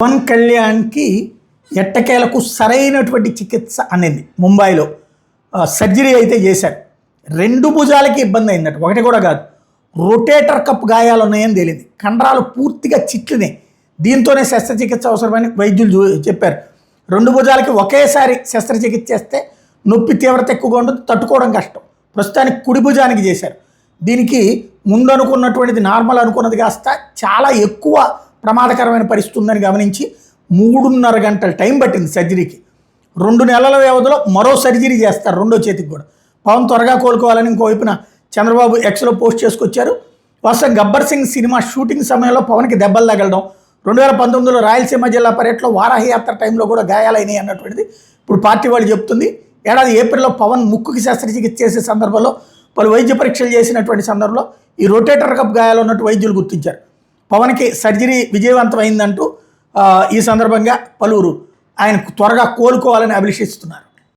పవన్ కళ్యాణ్కి ఎట్టకేలకు సరైనటువంటి చికిత్స అనేది ముంబైలో సర్జరీ అయితే చేశారు. రెండు భుజాలకి ఇబ్బంది అయిందట, ఒకటి కూడా కాదు. రొటేటర్ కప్ గాయాలు ఉన్నాయని తేలింది. కండరాలు పూర్తిగా చిట్లినాయి. దీంతోనే శస్త్రచికిత్స అవసరమని వైద్యులు చెప్పారు. రెండు భుజాలకి ఒకేసారి శస్త్రచికిత్స చేస్తే నొప్పి తీవ్రత ఎక్కువగా ఉంటుంది, తట్టుకోవడం కష్టం. ప్రస్తుతానికి కుడి భుజానికి చేశారు. దీనికి ముందు అనుకున్నటువంటిది నార్మల్ అనుకున్నది కాస్త చాలా ఎక్కువ ప్రమాదకరమైన పరిస్థితి ఉందని గమనించి 3.5 గంటల టైం పట్టింది సర్జరీకి. 2 నెలల వ్యవధిలో మరో సర్జరీ చేస్తారు రెండో చేతికి కూడా. పవన్ త్వరగా కోలుకోవాలని ఇంకోవైపున చంద్రబాబు ఎక్స్లో పోస్ట్ చేసుకొచ్చారు. వాస్తవం గబ్బర్ సింగ్ సినిమా షూటింగ్ సమయంలో పవన్కి దెబ్బలు తగలడం, 2019లో రాయలసీమ జిల్లా పర్యటనలో వారాహి యాత్ర టైంలో కూడా గాయాలైనాయి అన్నటువంటిది ఇప్పుడు పార్టీ వాళ్ళు చెప్తుంది. ఏడాది ఏప్రిల్లో పవన్ ముక్కుకి శస్త్రచికిత్స చేసే సందర్భంలో పలు వైద్య పరీక్షలు చేసినటువంటి సందర్భంలో ఈ రొటేటర్ కప్ గాయాలు ఉన్నట్టు వైద్యులు గుర్తించారు. పవన్కి సర్జరీ విజయవంతమైందంటూ ఈ సందర్భంగా పలువురు ఆయనకు త్వరగా కోలుకోవాలని అభిలషిస్తున్నారు.